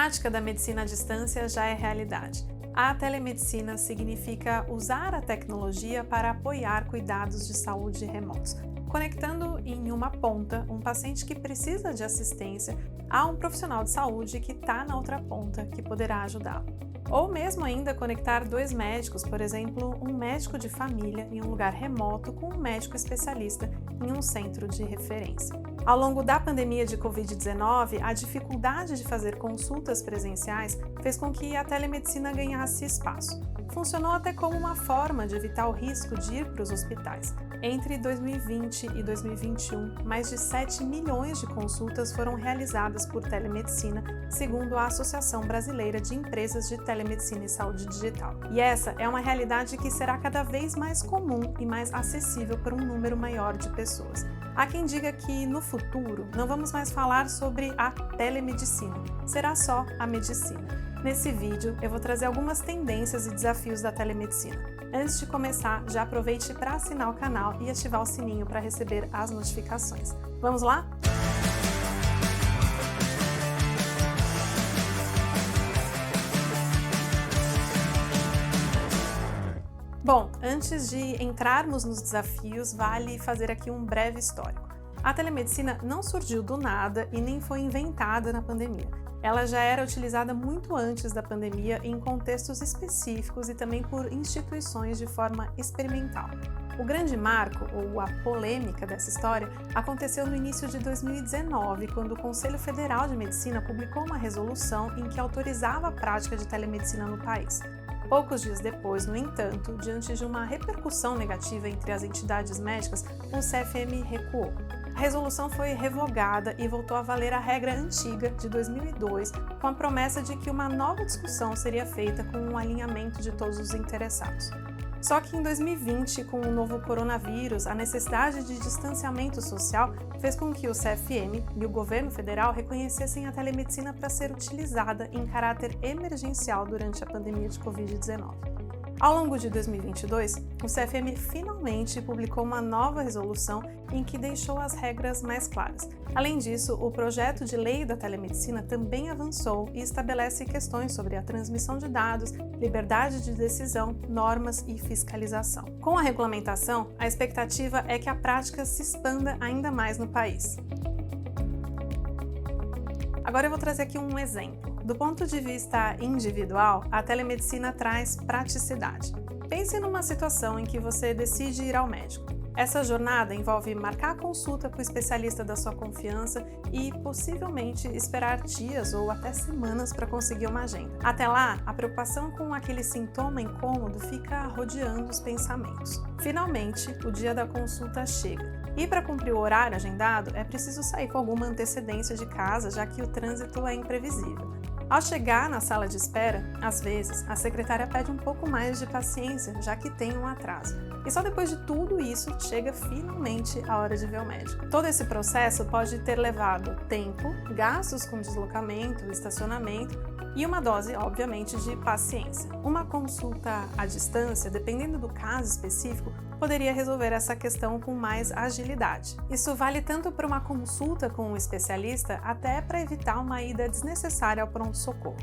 prática da medicina à distância já é realidade. A telemedicina significa usar a tecnologia para apoiar cuidados de saúde remotos, conectando em uma ponta um paciente que precisa de assistência a um profissional de saúde que está na outra ponta que poderá ajudá-lo. Ou mesmo ainda conectar dois médicos, por exemplo, um médico de família em um lugar remoto com um médico especialista em um centro de referência. Ao longo da pandemia de Covid-19, a dificuldade de fazer consultas presenciais fez com que a telemedicina ganhasse espaço. Funcionou até como uma forma de evitar o risco de ir para os hospitais. Entre 2020 e 2021, mais de 7 milhões de consultas foram realizadas por telemedicina, segundo a Associação Brasileira de Empresas de Telemedicina e Saúde Digital. E essa é uma realidade que será cada vez mais comum e mais acessível para um número maior de pessoas. Há quem diga que, no futuro, não vamos mais falar sobre a telemedicina, será só a medicina. Nesse vídeo, eu vou trazer algumas tendências e desafios da telemedicina. Antes de começar, já aproveite para assinar o canal e ativar o sininho para receber as notificações. Vamos lá? Bom, antes de entrarmos nos desafios, vale fazer aqui um breve histórico. A telemedicina não surgiu do nada e nem foi inventada na pandemia. Ela já era utilizada muito antes da pandemia em contextos específicos e também por instituições de forma experimental. O grande marco, ou a polêmica dessa história, aconteceu no início de 2019, quando o Conselho Federal de Medicina publicou uma resolução em que autorizava a prática de telemedicina no país. Poucos dias depois, no entanto, diante de uma repercussão negativa entre as entidades médicas, o CFM recuou. A resolução foi revogada e voltou a valer a regra antiga de 2002, com a promessa de que uma nova discussão seria feita com um alinhamento de todos os interessados. Só que em 2020, com o novo coronavírus, a necessidade de distanciamento social fez com que o CFM e o governo federal reconhecessem a telemedicina para ser utilizada em caráter emergencial durante a pandemia de Covid-19. Ao longo de 2022, o CFM finalmente publicou uma nova resolução em que deixou as regras mais claras. Além disso, o projeto de lei da telemedicina também avançou e estabelece questões sobre a transmissão de dados, liberdade de decisão, normas e fiscalização. Com a regulamentação, a expectativa é que a prática se expanda ainda mais no país. Agora eu vou trazer aqui um exemplo. Do ponto de vista individual, a telemedicina traz praticidade. Pense numa situação em que você decide ir ao médico. Essa jornada envolve marcar a consulta com o especialista da sua confiança e, possivelmente, esperar dias ou até semanas para conseguir uma agenda. Até lá, a preocupação com aquele sintoma incômodo fica rodeando os pensamentos. Finalmente, o dia da consulta chega. E para cumprir o horário agendado, é preciso sair com alguma antecedência de casa, já que o trânsito é imprevisível. Ao chegar na sala de espera, às vezes, a secretária pede um pouco mais de paciência, já que tem um atraso. E só depois de tudo isso, chega finalmente a hora de ver o médico. Todo esse processo pode ter levado tempo, gastos com deslocamento, estacionamento e uma dose, obviamente, de paciência. Uma consulta à distância, dependendo do caso específico, poderia resolver essa questão com mais agilidade. Isso vale tanto para uma consulta com um especialista, até para evitar uma ida desnecessária ao pronto-socorro.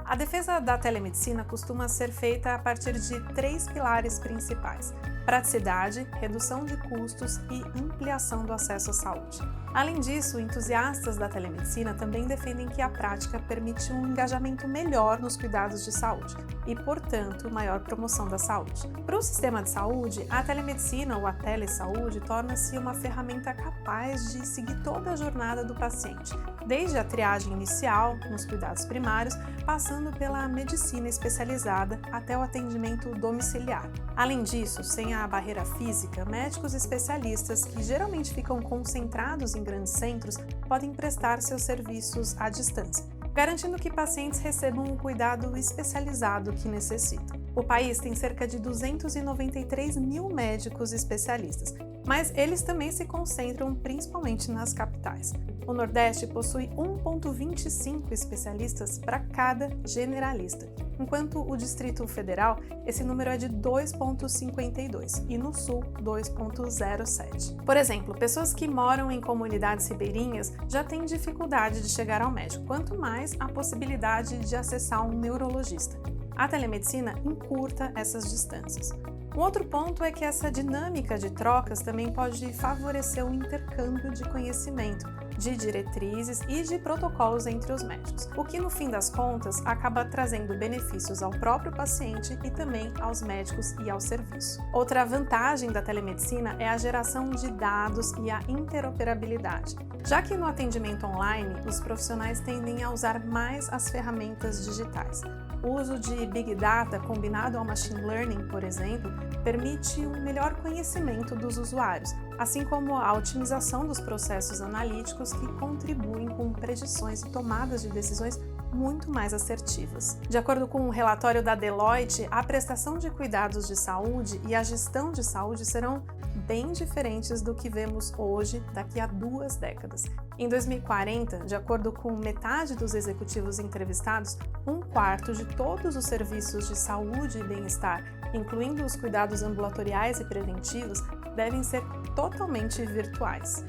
A defesa da telemedicina costuma ser feita a partir de 3 pilares principais: praticidade, redução de custos e ampliação do acesso à saúde. Além disso, entusiastas da telemedicina também defendem que a prática permite um engajamento melhor nos cuidados de saúde e, portanto, maior promoção da saúde. Para o sistema de saúde, a telemedicina ou a telesaúde torna-se uma ferramenta capaz de seguir toda a jornada do paciente, desde a triagem inicial, nos cuidados primários, passando pela medicina especializada até o atendimento domiciliar. Além disso, sem a barreira física, médicos especialistas, que geralmente ficam concentrados em grandes centros, podem prestar seus serviços à distância, garantindo que pacientes recebam o cuidado especializado que necessitam. O país tem cerca de 293 mil médicos especialistas, mas eles também se concentram principalmente nas capitais. O Nordeste possui 1,25 especialistas para cada generalista, enquanto o Distrito Federal, esse número é de 2,52 e no Sul, 2,07. Por exemplo, pessoas que moram em comunidades ribeirinhas já têm dificuldade de chegar ao médico, quanto mais a possibilidade de acessar um neurologista. A telemedicina encurta essas distâncias. Um outro ponto é que essa dinâmica de trocas também pode favorecer o intercâmbio de conhecimento, de diretrizes e de protocolos entre os médicos, o que no fim das contas acaba trazendo benefícios ao próprio paciente e também aos médicos e ao serviço. Outra vantagem da telemedicina é a geração de dados e a interoperabilidade, já que no atendimento online os profissionais tendem a usar mais as ferramentas digitais. O uso de Big Data combinado ao Machine Learning, por exemplo, permite um melhor conhecimento dos usuários, assim como a otimização dos processos analíticos que contribuem com predições e tomadas de decisões muito mais assertivas. De acordo com um relatório da Deloitte, a prestação de cuidados de saúde e a gestão de saúde serão bem diferentes do que vemos hoje daqui a 2 décadas. Em 2040, de acordo com metade dos executivos entrevistados, 1/4 de todos os serviços de saúde e bem-estar, incluindo os cuidados ambulatoriais e preventivos, devem ser totalmente virtuais.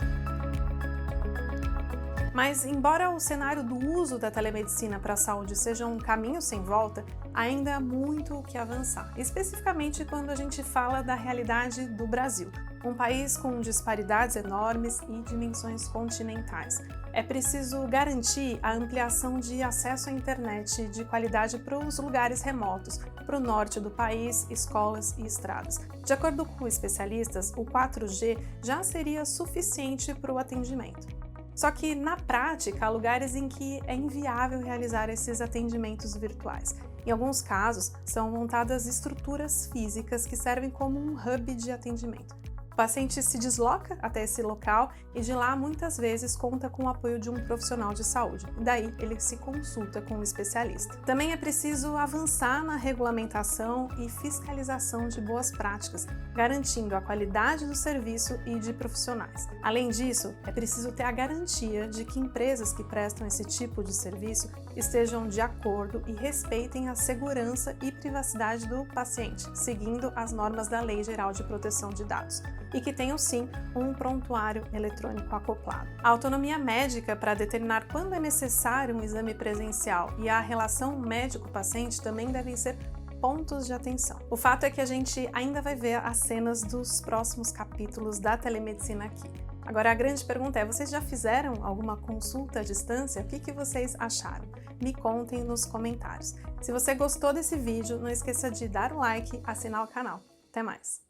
Mas, embora o cenário do uso da telemedicina para a saúde seja um caminho sem volta, ainda há muito o que avançar, especificamente quando a gente fala da realidade do Brasil, um país com disparidades enormes e dimensões continentais. É preciso garantir a ampliação de acesso à internet de qualidade para os lugares remotos, para o norte do país, escolas e estradas. De acordo com especialistas, o 4G já seria suficiente para o atendimento. Só que, na prática, há lugares em que é inviável realizar esses atendimentos virtuais. Em alguns casos, são montadas estruturas físicas que servem como um hub de atendimento. O paciente se desloca até esse local e de lá muitas vezes conta com o apoio de um profissional de saúde. Daí ele se consulta com o especialista. Também é preciso avançar na regulamentação e fiscalização de boas práticas, garantindo a qualidade do serviço e de profissionais. Além disso, é preciso ter a garantia de que empresas que prestam esse tipo de serviço estejam de acordo e respeitem a segurança e privacidade do paciente, seguindo as normas da Lei Geral de Proteção de Dados, e que tenham sim um prontuário eletrônico acoplado. A autonomia médica para determinar quando é necessário um exame presencial e a relação médico-paciente também devem ser pontos de atenção. O fato é que a gente ainda vai ver as cenas dos próximos capítulos da telemedicina aqui. Agora a grande pergunta é, vocês já fizeram alguma consulta à distância? O que vocês acharam? Me contem nos comentários. Se você gostou desse vídeo, não esqueça de dar um like e assinar o canal. Até mais!